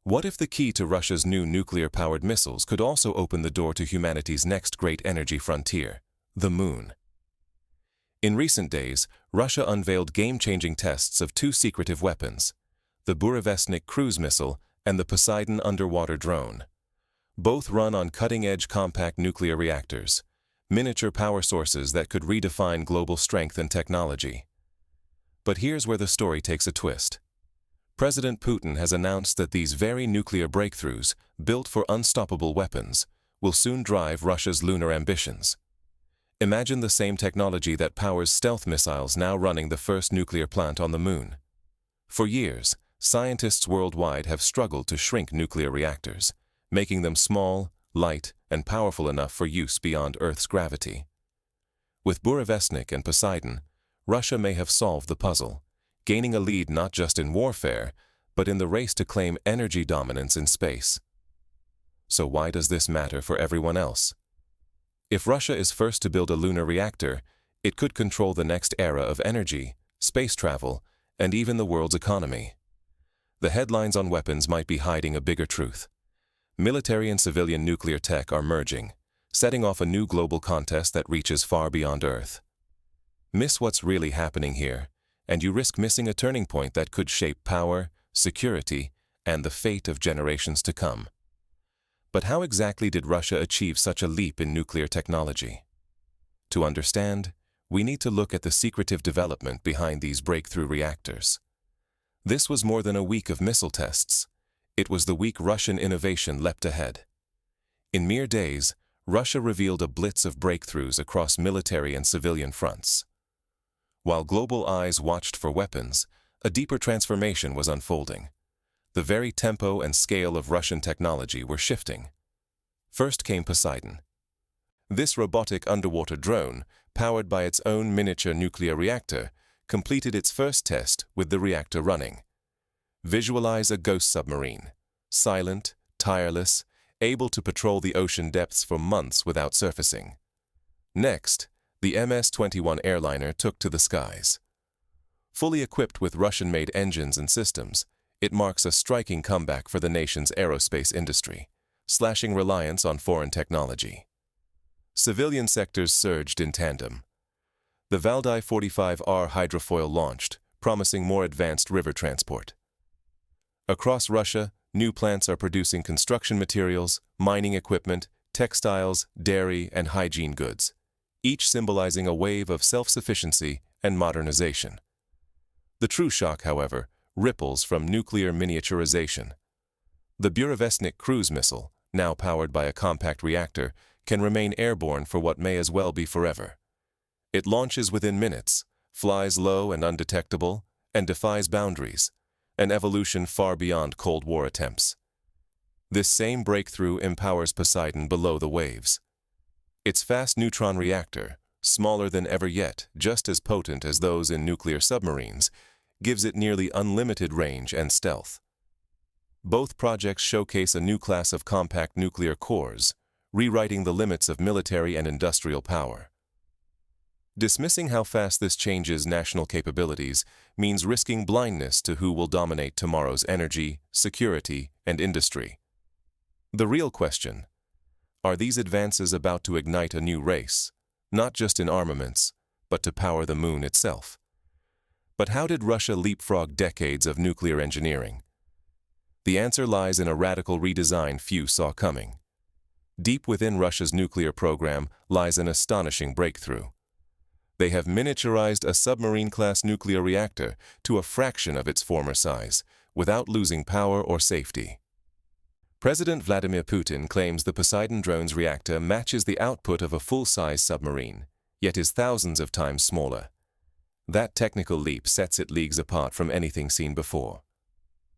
What if the key to Russia's new nuclear-powered missiles could also open the door to humanity's next great energy frontier, the Moon? In recent days, Russia unveiled game-changing tests of two secretive weapons, the Burevestnik cruise missile and the Poseidon underwater drone. Both run on cutting-edge compact nuclear reactors, miniature power sources that could redefine global strength and technology. But here's where the story takes a twist. President Putin has announced that these very nuclear breakthroughs, built for unstoppable weapons, will soon drive Russia's lunar ambitions. Imagine the same technology that powers stealth missiles now running the first nuclear plant on the Moon. For years, scientists worldwide have struggled to shrink nuclear reactors, making them small, light, and powerful enough for use beyond Earth's gravity. With Burevestnik and Poseidon, Russia may have solved the puzzle, gaining a lead not just in warfare, but in the race to claim energy dominance in space. So why does this matter for everyone else? If Russia is first to build a lunar reactor, it could control the next era of energy, space travel, and even the world's economy. The headlines on weapons might be hiding a bigger truth. Military and civilian nuclear tech are merging, setting off a new global contest that reaches far beyond Earth. Miss what's really happening here, and you risk missing a turning point that could shape power, security, and the fate of generations to come. But how exactly did Russia achieve such a leap in nuclear technology? To understand, we need to look at the secretive development behind these breakthrough reactors. This was more than a week of missile tests. It was the week Russian innovation leapt ahead. In mere days, Russia revealed a blitz of breakthroughs across military and civilian fronts. While global eyes watched for weapons, a deeper transformation was unfolding. The very tempo and scale of Russian technology were shifting. First came Poseidon. This robotic underwater drone, powered by its own miniature nuclear reactor, completed its first test with the reactor running. Visualize a ghost submarine, silent, tireless, able to patrol the ocean depths for months without surfacing. Next, the MS-21 airliner took to the skies. Fully equipped with Russian-made engines and systems, it marks a striking comeback for the nation's aerospace industry, slashing reliance on foreign technology. Civilian sectors surged in tandem. The Valdai 45R hydrofoil launched, promising more advanced river transport. Across Russia, new plants are producing construction materials, mining equipment, textiles, dairy, and hygiene goods, each symbolizing a wave of self-sufficiency and modernization. The true shock, however, ripples from nuclear miniaturization. The Burevestnik cruise missile, now powered by a compact reactor, can remain airborne for what may as well be forever. It launches within minutes, flies low and undetectable, and defies boundaries, an evolution far beyond Cold War attempts. This same breakthrough empowers Poseidon below the waves. Its fast-neutron reactor, smaller than ever yet, just as potent as those in nuclear submarines, gives it nearly unlimited range and stealth. Both projects showcase a new class of compact nuclear cores, rewriting the limits of military and industrial power. Dismissing how fast this changes national capabilities means risking blindness to who will dominate tomorrow's energy, security, and industry. The real question: are these advances about to ignite a new race, not just in armaments, but to power the Moon itself? But how did Russia leapfrog decades of nuclear engineering? The answer lies in a radical redesign few saw coming. Deep within Russia's nuclear program lies an astonishing breakthrough. They have miniaturized a submarine-class nuclear reactor to a fraction of its former size, without losing power or safety. President Vladimir Putin claims the Poseidon drone's reactor matches the output of a full-size submarine, yet is thousands of times smaller. That technical leap sets it leagues apart from anything seen before.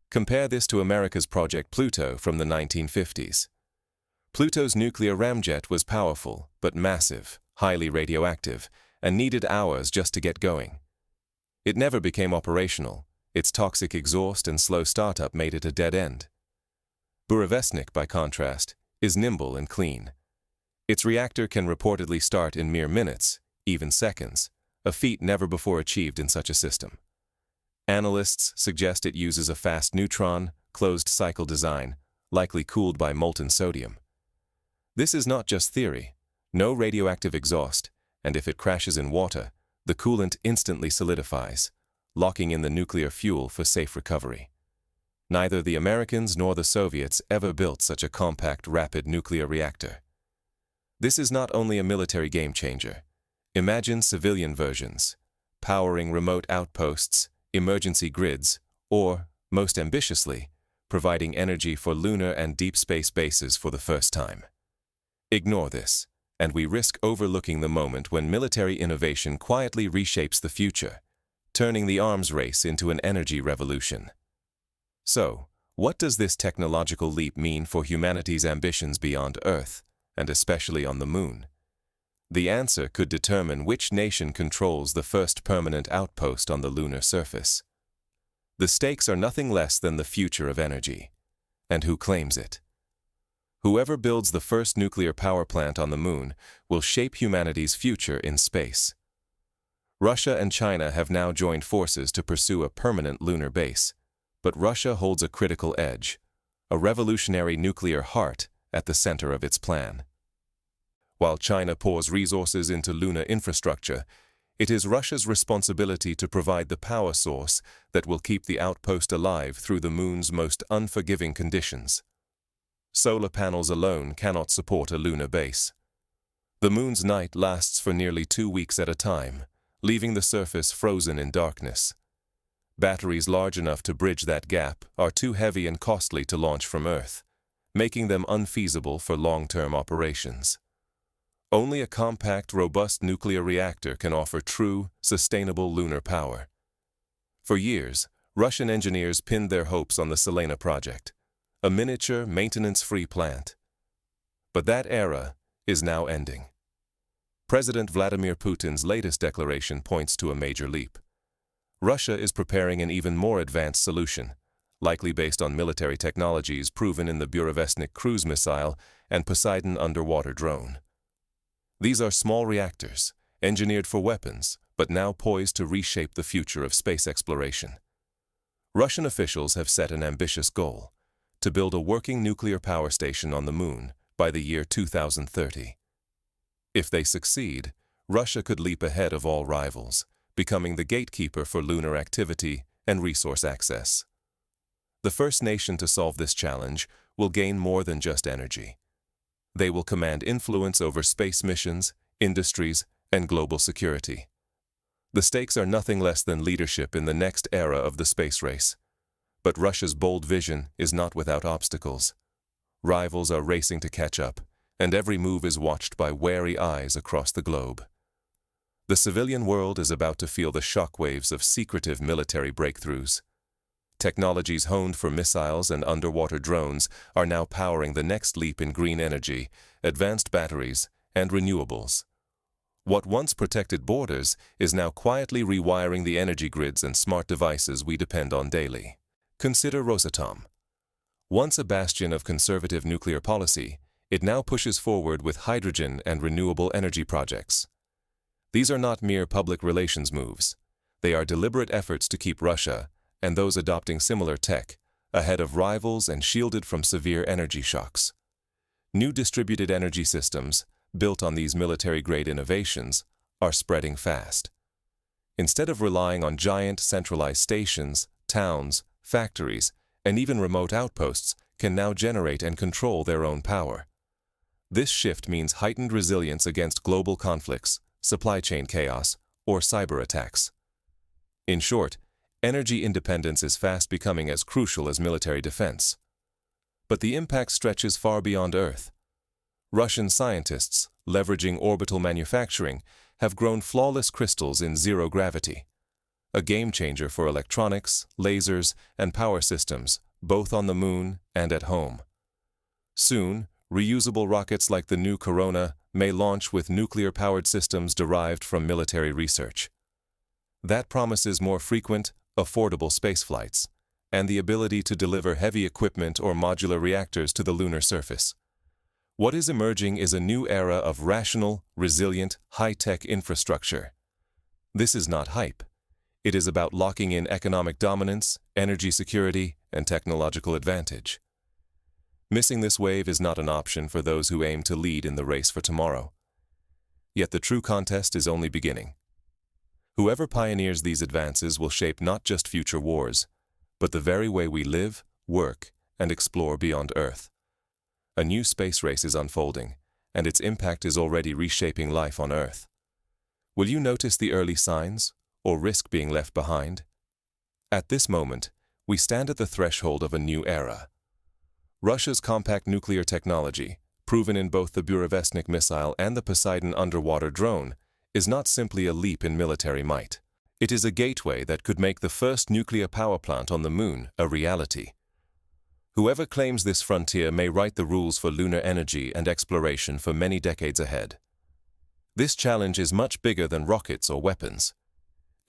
Compare this to America's Project Pluto from the 1950s. Pluto's nuclear ramjet was powerful, but massive, highly radioactive, and needed hours just to get going. It never became operational. Its toxic exhaust and slow startup made it a dead end. Burevestnik, by contrast, is nimble and clean. Its reactor can reportedly start in mere minutes, even seconds, a feat never before achieved in such a system. Analysts suggest it uses a fast-neutron, closed-cycle design, likely cooled by molten sodium. This is not just theory. No radioactive exhaust, and if it crashes in water, the coolant instantly solidifies, locking in the nuclear fuel for safe recovery. Neither the Americans nor the Soviets ever built such a compact, rapid nuclear reactor. This is not only a military game-changer. Imagine civilian versions, powering remote outposts, emergency grids, or, most ambitiously, providing energy for lunar and deep space bases for the first time. Ignore this, and we risk overlooking the moment when military innovation quietly reshapes the future, turning the arms race into an energy revolution. So, what does this technological leap mean for humanity's ambitions beyond Earth, and especially on the Moon? The answer could determine which nation controls the first permanent outpost on the lunar surface. The stakes are nothing less than the future of energy. And who claims it? Whoever builds the first nuclear power plant on the Moon will shape humanity's future in space. Russia and China have now joined forces to pursue a permanent lunar base, but Russia holds a critical edge, a revolutionary nuclear heart at the center of its plan. While China pours resources into lunar infrastructure, it is Russia's responsibility to provide the power source that will keep the outpost alive through the Moon's most unforgiving conditions. Solar panels alone cannot support a lunar base. The Moon's night lasts for nearly 2 weeks at a time, leaving the surface frozen in darkness. Batteries large enough to bridge that gap are too heavy and costly to launch from Earth, making them unfeasible for long-term operations. Only a compact, robust nuclear reactor can offer true, sustainable lunar power. For years, Russian engineers pinned their hopes on the Selena project, a miniature, maintenance-free plant. But that era is now ending. President Vladimir Putin's latest declaration points to a major leap. Russia is preparing an even more advanced solution, likely based on military technologies proven in the Burevestnik cruise missile and Poseidon underwater drone. These are small reactors, engineered for weapons, but now poised to reshape the future of space exploration. Russian officials have set an ambitious goal: to build a working nuclear power station on the Moon by the year 2030. If they succeed, Russia could leap ahead of all rivals, becoming the gatekeeper for lunar activity and resource access. The first nation to solve this challenge will gain more than just energy. They will command influence over space missions, industries, and global security. The stakes are nothing less than leadership in the next era of the space race. But Russia's bold vision is not without obstacles. Rivals are racing to catch up, and every move is watched by wary eyes across the globe. The civilian world is about to feel the shockwaves of secretive military breakthroughs. Technologies honed for missiles and underwater drones are now powering the next leap in green energy, advanced batteries, and renewables. What once protected borders is now quietly rewiring the energy grids and smart devices we depend on daily. Consider Rosatom. Once a bastion of conservative nuclear policy, it now pushes forward with hydrogen and renewable energy projects. These are not mere public relations moves. They are deliberate efforts to keep Russia, and those adopting similar tech, ahead of rivals and shielded from severe energy shocks. New distributed energy systems, built on these military-grade innovations, are spreading fast. Instead of relying on giant centralized stations, towns, factories, and even remote outposts can now generate and control their own power. This shift means heightened resilience against global conflicts, supply chain chaos, or cyber attacks. In short, energy independence is fast becoming as crucial as military defense. But the impact stretches far beyond Earth. Russian scientists, leveraging orbital manufacturing, have grown flawless crystals in zero gravity, a game-changer for electronics, lasers, and power systems, both on the Moon and at home. Soon, reusable rockets like the new Corona may launch with nuclear-powered systems derived from military research. That promises more frequent, affordable spaceflights, and the ability to deliver heavy equipment or modular reactors to the lunar surface. What is emerging is a new era of rational, resilient, high-tech infrastructure. This is not hype. It is about locking in economic dominance, energy security, and technological advantage. Missing this wave is not an option for those who aim to lead in the race for tomorrow. Yet the true contest is only beginning. Whoever pioneers these advances will shape not just future wars, but the very way we live, work, and explore beyond Earth. A new space race is unfolding, and its impact is already reshaping life on Earth. Will you notice the early signs, or risk being left behind? At this moment, we stand at the threshold of a new era. Russia's compact nuclear technology, proven in both the Burevestnik missile and the Poseidon underwater drone, is not simply a leap in military might. It is a gateway that could make the first nuclear power plant on the Moon a reality. Whoever claims this frontier may write the rules for lunar energy and exploration for many decades ahead. This challenge is much bigger than rockets or weapons.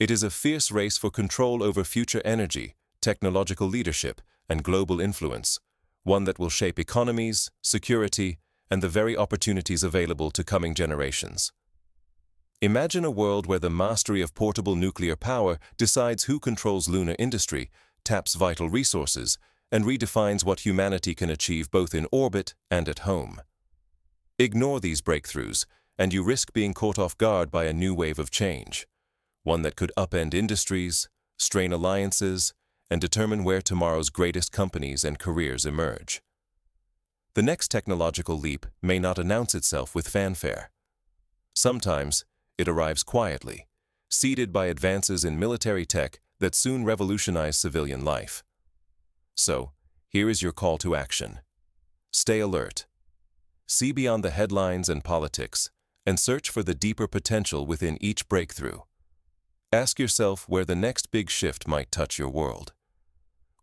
It is a fierce race for control over future energy, technological leadership, and global influence, one that will shape economies, security, and the very opportunities available to coming generations. Imagine a world where the mastery of portable nuclear power decides who controls lunar industry, taps vital resources, and redefines what humanity can achieve both in orbit and at home. Ignore these breakthroughs, and you risk being caught off guard by a new wave of change, one that could upend industries, strain alliances, and determine where tomorrow's greatest companies and careers emerge. The next technological leap may not announce itself with fanfare. Sometimes, it arrives quietly, seeded by advances in military tech that soon revolutionize civilian life. So, here is your call to action. Stay alert. See beyond the headlines and politics, and search for the deeper potential within each breakthrough. Ask yourself where the next big shift might touch your world.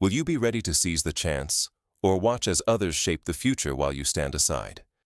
Will you be ready to seize the chance, or watch as others shape the future while you stand aside?